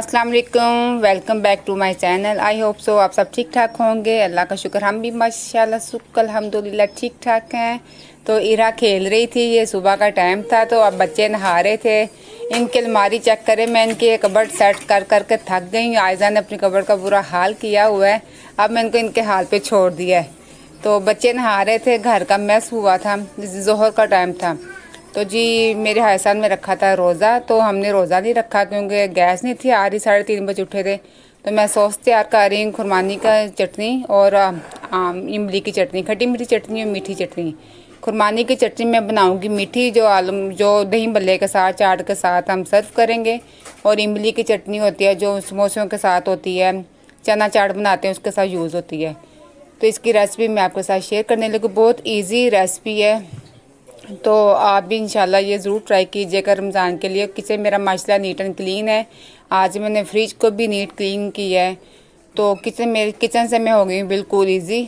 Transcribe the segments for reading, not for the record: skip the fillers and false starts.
अस्सलाम वालेकुम, welcome back to my channel. I hope so आप सब ठीक ठाक होंगे। अल्लाह का शुक्र हम भी माशाल्लाह शुक्र अल्हम्दुलिल्लाह ठीक ठाक हैं। तो इरा खेल रही थी, ये सुबह का टाइम था तो अब बच्चे नहा रहे थे। इनकी अलमारी चेक करें, मैं इनकी कबर्ड सेट कर कर के थक गई हूँ। आयजा ने अपनी कबर्ड का बुरा हाल किया हुआ है, अब मैं इनको इनके हाल पे छोड़ दिया है। तो बच्चे नहा रहे थे, घर का मैस हुआ था, जोहर का टाइम था। तो जी मेरे हायसान में रखा था रोज़ा, तो हमने रोज़ा नहीं रखा क्योंकि गैस नहीं थी आ रही। 3:30 बजे उठे थे तो मैं सॉस तैयार कर रही हूँ, खुरमानी का चटनी और इमली की चटनी, खट्टी मीठी चटनी और मीठी चटनी। खुरमानी की चटनी मैं बनाऊंगी मीठी, जो दही भल्ले के साथ चाट के साथ हम सर्व करेंगे। और इमली की चटनी होती है जो समोसों के साथ होती है, चना चाट बनाते हैं उसके साथ यूज़ होती है। तो इसकी रेसिपी मैं आपके साथ शेयर करने लगी। बहुत ईजी रेसिपी है, तो आप भी इंशाल्लाह ये ज़रूर ट्राई कीजिएगा रमज़ान के लिए। किचन मेरा माशाल्लाह नीट एंड क्लीन है। आज मैंने फ्रिज को भी नीट क्लीन किया है। तो किचन से मैं हो गई बिल्कुल ईजी।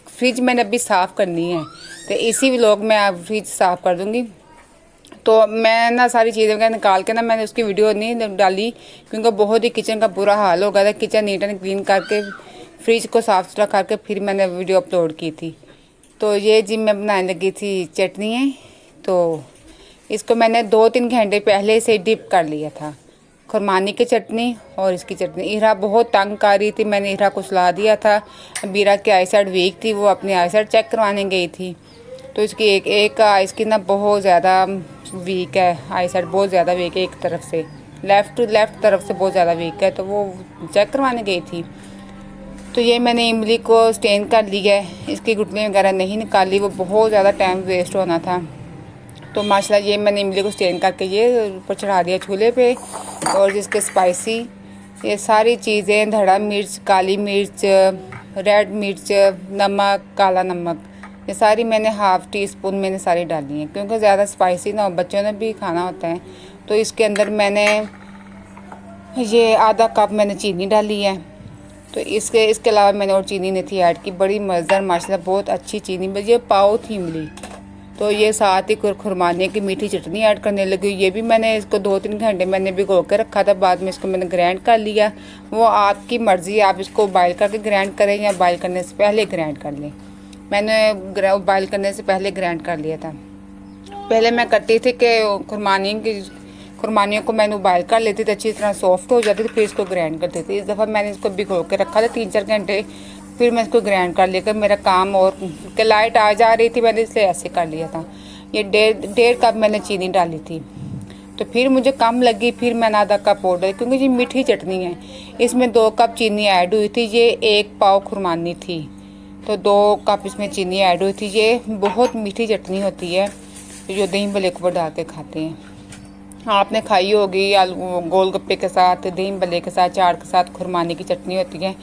फ्रिज मैंने अभी साफ़ करनी है, तो इसी व्लॉग में आप फ्रिज साफ़ कर दूँगी। तो मैं ना सारी चीज़ें वगैरह निकाल के ना मैंने उसकी वीडियो नहीं डाली क्योंकि बहुत ही किचन का बुरा हाल हो गया था। किचन नीट एंड क्लीन करके फ्रिज को साफ़ सुथरा करके फिर मैंने वीडियो अपलोड की थी। तो ये जी मैं बनाने लगी थी चटनी है। तो इसको मैंने 2-3 घंटे पहले से डिप कर लिया था, खुरमानी की चटनी और इसकी चटनी। इरा बहुत तंग कर रही थी, मैंने इरा को सुला दिया था। बीरा की आई साइड वीक थी, वो अपनी आई साइड चेक करवाने गई थी। तो इसकी एक आइस की ना बहुत ज़्यादा वीक है, आई साइड बहुत ज़्यादा वीक है, एक तरफ से लेफ़्ट तरफ से बहुत ज़्यादा वीक है, तो वो चेक करवाने गई थी। तो ये मैंने इमली को स्टेन कर लिया है, इसकी गुठली वगैरह नहीं निकाली, वो बहुत ज़्यादा टाइम वेस्ट होना था। तो माशाल्लाह ये मैंने इमली को स्टेन करके ये ऊपर चढ़ा दिया चूल्हे पे। और जिसके स्पाइसी ये सारी चीज़ें, धड़ा मिर्च, काली मिर्च, रेड मिर्च, नमक, काला नमक, ये सारी मैंने हाफ़ टी स्पून मैंने सारी डाली हैं क्योंकि ज़्यादा स्पाइसी ना हो, बच्चों ने भी खाना होता है। तो इसके अंदर मैंने ये आधा कप मैंने चीनी डाली है। तो इसके अलावा मैंने और चीनी नहीं थी ऐड की। बड़ी मज़ेदार माशाल्लाह बहुत अच्छी चीनी, ये पाव थी इमली। तो ये साथ ही खुरमाने की मीठी चटनी ऐड करने लगी। ये भी मैंने इसको 2-3 घंटे मैंने भिगो के रखा था, बाद में इसको मैंने ग्राइंड कर लिया। वो आपकी मर्ज़ी, आप इसको बॉयल करके ग्राइंड करें या बॉयल करने से पहले ग्राइंड कर लें। मैंने बॉयल करने से पहले ग्राइंड कर लिया था। पहले मैं करती थी कि खुरमानियों को मैंने उबाल कर लेती थी, अच्छी तरह सॉफ्ट हो जाती थी, फिर इसको ग्राइंड करती थी। इस दफ़ा मैंने इसको भिगो के रखा था 3-4 घंटे, फिर मैं इसको ग्राइंड कर लेकर मेरा काम, और कि लाइट आ जा रही थी मैंने इसलिए ऐसे कर लिया था। ये डेढ़ कप मैंने चीनी डाली थी, तो फिर मुझे कम लगी, फिर मैंने आधा कप और डाली क्योंकि ये मीठी चटनी है। इसमें 2 कप चीनी ऐड हुई थी, ये 1 पाव खुरमानी थी, तो 2 कप इसमें चीनी ऐड हुई थी। ये बहुत मीठी चटनी होती है जो दही भल्ले के ऊपर डाल के खाते हैं। आपने खाई होगी आलू गोलगप्पे के साथ, दही भल्ले के साथ, चाट के साथ खुरमानी की चटनी होती है।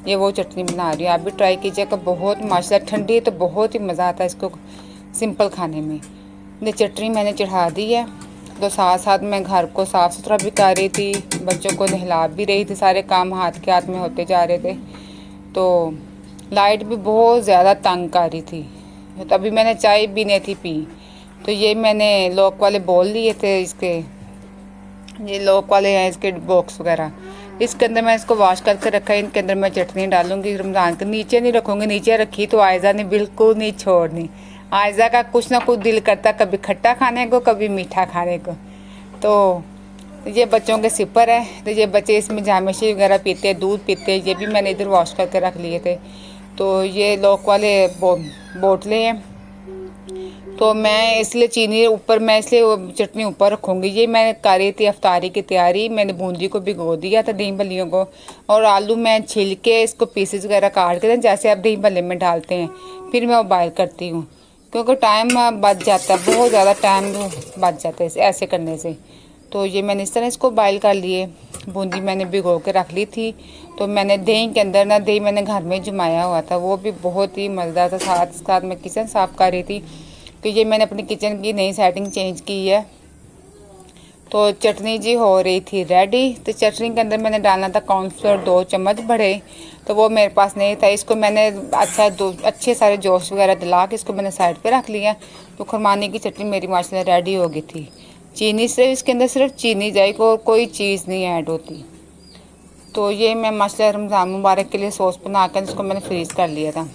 ये वो चटनी बना रही हूँ, आप भी ट्राई कीजिएगा। बहुत माशाल्लाह ठंडी है तो बहुत ही मज़ा आता है इसको सिंपल खाने में। ये चटनी मैंने चढ़ा दी है, तो साथ साथ मैं घर को साफ़ सुथरा भी कर रही थी, बच्चों को नहला भी रही थी, सारे काम हाथ के हाथ में होते जा रहे थे। तो लाइट भी बहुत ज़्यादा तंग कर रही थी, तो अभी मैंने चाय भी नहीं थी पी। तो ये मैंने लॉक वाले बोल लिए थे, ये लॉक वाले हैं इसके बॉक्स वगैरह, इसके अंदर मैं इसको वॉश करके रखा है। इनके अंदर मैं चटनी डालूंगी रमज़ान के। नीचे नहीं रखूँगी, नीचे रखी तो आयजा ने बिल्कुल नहीं छोड़नी। आयजा का कुछ ना कुछ दिल करता, कभी खट्टा खाने को कभी मीठा खाने को। तो ये बच्चों के सिपर है, तो ये बच्चे इसमें जामेशी वगैरह पीते हैं, दूध पीते हैं। ये भी मैंने इधर वॉश करके रख लिए थे। तो ये लॉक वाले बोतलें हैं, तो मैं इसलिए चीनी ऊपर, मैं इसलिए चटनी ऊपर रखूँगी। ये मैं कर रही थी अफ्तारी की तैयारी। मैंने बूंदी को भिगो दिया था, दही भल्लियों को, और आलू मैं छिल के इसको पीसेस वगैरह काट के जैसे आप दही भल्ले में डालते हैं, फिर मैं बॉयल करती हूँ क्योंकि टाइम बच जाता है, बहुत ज़्यादा टाइम बच जाता है ऐसे करने से। तो ये मैंने इस तरह इसको बॉयल कर लिए। बूंदी मैंने भिगो के रख ली थी। तो मैंने दही के अंदर ना, दही मैंने घर में जमाया हुआ था, वो भी बहुत ही मज़ेदार था। साथ साथ मैं किचन साफ़ कर रही थी कि ये मैंने अपनी किचन की नई सेटिंग चेंज की है। तो चटनी जी हो रही थी रेडी। तो चटनी के अंदर मैंने डालना था कॉर्नफ्लोर 2 चम्मच बड़े, तो वो मेरे पास नहीं था। इसको मैंने अच्छे सारे जोश वगैरह दिला के इसको मैंने साइड पे रख लिया। तो खुरमानी की चटनी मेरी माशाल्लाह रेडी हो गई थी। चीनी सिर्फ इसके अंदर सिर्फ चीनी जाएगी और कोई चीज़ नहीं ऐड होती। तो ये मैं माशाल्लाह रमज़ान मुबारक के लिए सॉस बना कर इसको मैंने फ्रीज़ कर लिया था।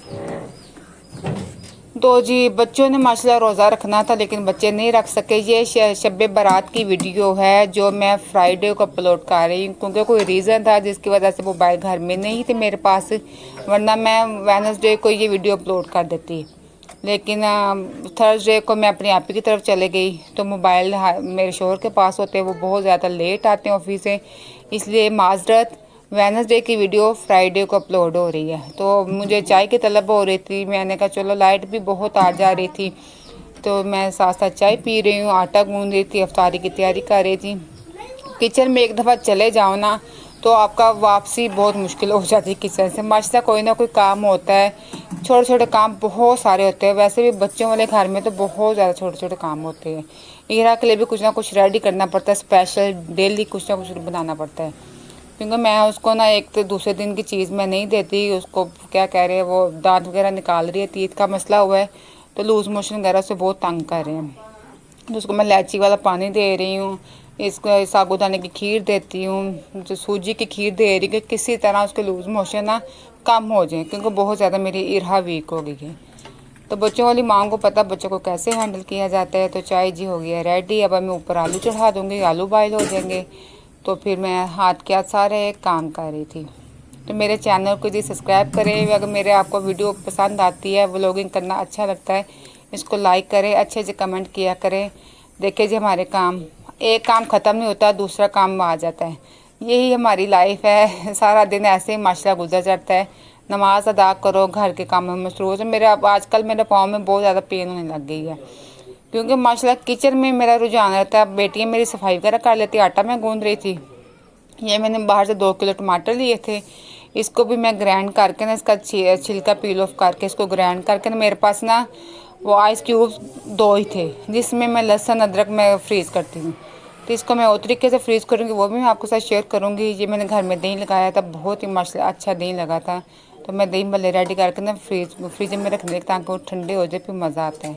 तो जी बच्चों ने माशाल्लाह रोज़ा रखना था लेकिन बच्चे नहीं रख सके। ये शब बारात की वीडियो है जो मैं फ्राइडे को अपलोड कर रही हूँ, क्योंकि कोई रीज़न था जिसकी वजह से मोबाइल घर में नहीं थे मेरे पास, वरना मैं वेडनेसडे को ये वीडियो अपलोड कर देती। लेकिन थर्सडे को मैं अपनी आपी की तरफ चले गई तो मोबाइल मेरे शोहर के पास होते, वो बहुत ज़्यादा लेट आते हैं ऑफिस से, इसलिए माजरत वेडनेसडे की वीडियो फ्राइडे को अपलोड हो रही है। तो मुझे चाय की तलब हो रही थी, मैंने कहा चलो लाइट भी बहुत आ जा रही थी तो मैं साथ साथ चाय पी रही हूँ, आटा गूंद रही थी, अफ्तारी की तैयारी कर रही थी। किचन में एक दफ़ा चले जाओ ना तो आपका वापसी बहुत मुश्किल हो जाती है किचन से। माशाल्लाह कोई ना कोई काम होता है, छोटे छोटे काम बहुत सारे होते हैं। वैसे भी बच्चों वाले घर में तो बहुत ज़्यादा छोटे छोटे काम होते हैं। ईरा के लिए भी कुछ ना कुछ रेडी करना पड़ता है, स्पेशल डेली कुछ ना कुछ बनाना पड़ता है, क्योंकि मैं उसको ना एक तो दूसरे दिन की चीज़ मैं नहीं देती उसको। क्या कह रहे हैं वो दांत वगैरह निकाल रही है, तीत का मसला हुआ है तो लूज़ मोशन वगैरह से बहुत तंग कर रहे हैं। तो उसको मैं इलायची वाला पानी दे रही हूँ, इसको साबूदाने की खीर देती हूँ, जो सूजी की खीर दे रही कि किसी तरह उसके लूज़ मोशन ना कम हो जाए, क्योंकि बहुत ज़्यादा मेरी इरहा वीक हो गई है। तो बच्चों वाली माँ को पता बच्चों को कैसे हैंडल किया जाता है। तो चाय जी हो गया रेडी, अब मैं ऊपर आलू चढ़ा दूँगी, आलू बॉयल हो जाएंगे। तो फिर मैं हाथ के हाथ सारे काम कर रही थी। तो मेरे चैनल को जी सब्सक्राइब करें, अगर मेरे आपको वीडियो पसंद आती है, व्लॉगिंग करना अच्छा लगता है, इसको लाइक करें, अच्छे से कमेंट किया करें। देखिए जी हमारे काम, एक काम ख़त्म नहीं होता दूसरा काम आ जाता है, यही हमारी लाइफ है। सारा दिन ऐसे ही माशाल्लाह गुजर जाता है। नमाज अदा करो, घर के कामों में मसरूफ़ है। मेरे अब आजकल मेरे पाँव में बहुत ज़्यादा पेन होने लग गई है, क्योंकि माशाल्लाह किचन में मेरा रुझान रहता है। बेटियाँ मेरी सफाई वगैरह कर लेती, आटा मैं गूंद रही थी। ये मैंने बाहर से 2 किलो टमाटर लिए थे, इसको भी मैं ग्राइंड करके ना इसका छिलका पील ऑफ करके इसको ग्राइंड करके ना, मेरे पास ना वो आइस क्यूब्स 2 ही थे जिसमें मैं लहसुन अदरक मैं फ्रीज़ करती हूँ। तो इसको मैं और तरीके से फ्रीज़ करूँगी, वो भी मैं आपके साथ शेयर करूँगी। ये मैंने घर में दही लगाया था, बहुत ही माशाल्लाह अच्छा दही लगा था। तो मैं दही भल्ले रेडी करके ना फ्रीज में रख दी ताकि वो ठंडे हो जाए, फिर मज़ा आता है।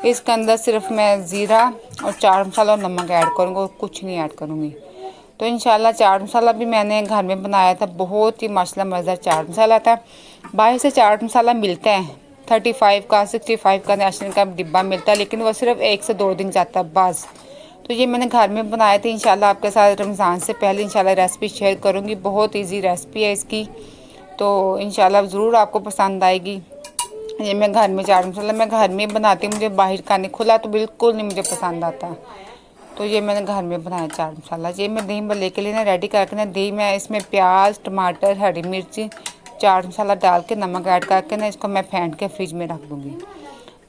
इसके अंदर सिर्फ मैं ज़ीरा और चाट मसाला और नमक ऐड करूँगी और कुछ नहीं ऐड करूँगी। तो इंशाल्लाह चाट मसाला भी मैंने घर में बनाया था, बहुत ही माशाल्लाह मज़ेदार चाट मसाला था। बाहर से चाट मसाला मिलता है 35 का 65 का नेशनल का डिब्बा मिलता है, लेकिन वो सिर्फ 1 से 2 दिन जाता है बस। तो ये मैंने घर में बनाए थे। इंशाल्लाह आपके साथ रमज़ान से पहले इंशाल्लाह रेसिपी शेयर करूँगी, बहुत ईजी रेसिपी है इसकी, तो इंशाल्लाह ज़रूर आपको पसंद आएगी। ये मैं घर में चाट मसाला मैं घर में बनाती हूँ, मुझे बाहर का नहीं, खुला तो बिल्कुल नहीं मुझे पसंद आता। तो ये मैंने घर में बनाया चाट मसाला। ये मैं दही भल्ले के लिए ना रेडी करके ना, दही में इसमें प्याज टमाटर हरी मिर्ची चाट मसाला डाल के नमक ऐड करके ना इसको मैं फेंट के फ्रिज में रख दूँगी।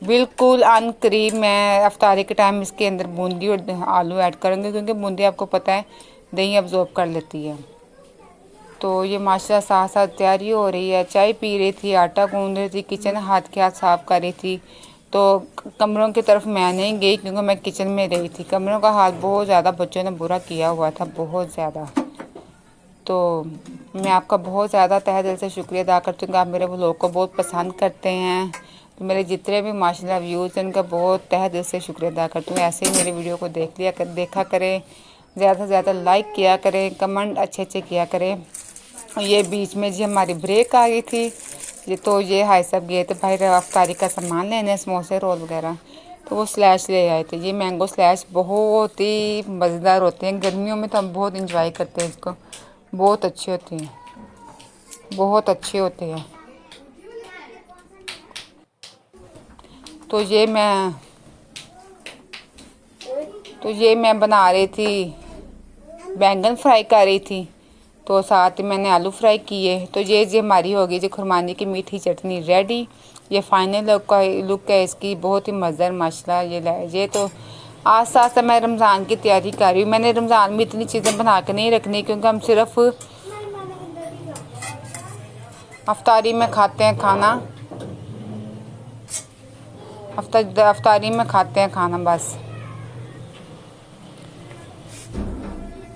बिल्कुल अनकरीब मैं अफ्तारी के टाइम इसके अंदर बूंदी और आलू ऐड करूँगी, क्योंकि बूंदी आपको पता है दही अब्जॉर्ब कर लेती है। तो ये माशाल्लाह साथ साथ तैयारी हो रही है, चाय पी रही थी, आटा गूंद रही थी, किचन हाथ के हाथ साफ़ कर रही थी। तो कमरों की तरफ मैं नहीं गई क्योंकि मैं किचन में रही थी। कमरों का हाल बहुत ज़्यादा बच्चों ने बुरा किया हुआ था, बहुत ज़्यादा। तो मैं आपका बहुत ज़्यादा तहे दिल से शुक्रिया अदा करती हूँ कि आप मेरे व्लॉग को बहुत पसंद करते हैं। तो मेरे जितने भी माशाल्लाह व्यूज़ हैं उनका बहुत तहे दिल से शुक्रिया अदा करती हूँ। ऐसे ही मेरे वीडियो को देखा करें, ज़्यादा से ज़्यादा लाइक किया करें, कमेंट अच्छे अच्छे किया करें। ये बीच में जी हमारी ब्रेक आ गई थी, ये हाई साहब गए थे भाई अफ्तारी का सामान लेने, समोसे रोल वगैरह, तो वो स्लैश ले आए थे। ये मैंगो स्लैश बहुत ही मज़ेदार होते हैं, गर्मियों में तो हम बहुत इंजॉय करते हैं इसको, बहुत अच्छे होते हैं, बहुत अच्छे होते हैं। तो ये मैं बना रही थी, बैंगन फ्राई कर रही थी, तो साथ ही मैंने आलू फ्राई किए। तो ये हमारी हो गई जी खुरमानी की मीठी चटनी रेडी। ये फाइनल लुक है इसकी, बहुत ही मज़ेदार माशाल्लाह। ये तो आस्ता आस्ता मैं रमज़ान की तैयारी कर रही हूँ। मैंने रमज़ान में इतनी चीज़ें बना के नहीं रखनी, क्योंकि हम सिर्फ अफ्तारी में खाते हैं खाना, अफ्तारी में खाते हैं खाना बस।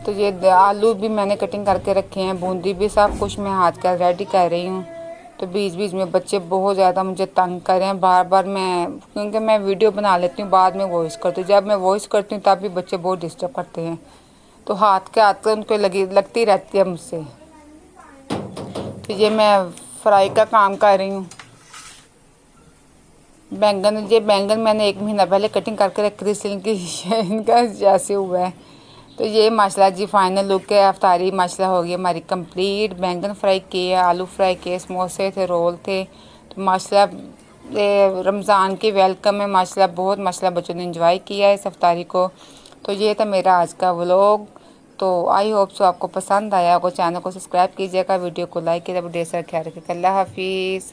तो ये आलू भी मैंने कटिंग करके रखे हैं, बूंदी भी, सब कुछ मैं हाथ का रेडी कर रही हूँ। तो बीच बीच में बच्चे बहुत ज़्यादा मुझे तंग कर रहे हैं बार बार, क्योंकि मैं वीडियो बना लेती हूँ बाद में वॉइस करती हूँ, जब मैं वॉइस करती हूँ तब भी बच्चे बहुत डिस्टर्ब करते हैं। तो हाथ के हाथ उनको लगती रहती है मुझसे। तो ये मैं फ्राई का काम कर रही हूँ। बैंगन मैंने 1 महीना पहले कटिंग करके रखी थी, इसलिए इनका जैसे हुआ है। तो ये माशाल्लाह जी फाइनल लुक है। अफ्तारी माशाल्लाह हो गई हमारी कंप्लीट। बैंगन फ्राई किए, आलू फ्राई किए, समोसे थे, रोल थे। तो माशाल्लाह रमज़ान की वेलकम है माशाल्लाह, बहुत माशाल्लाह बच्चों ने एंजॉय किया है इस अफ्तारी को। तो ये था मेरा आज का व्लॉग। तो आई होप सो आपको पसंद आया होगा। चैनल को सब्सक्राइब कीजिएगा, वीडियो को लाइक कीजिएगा, ढेर सारा ख्याल रखिएगा। अल्लाह हाफिज़।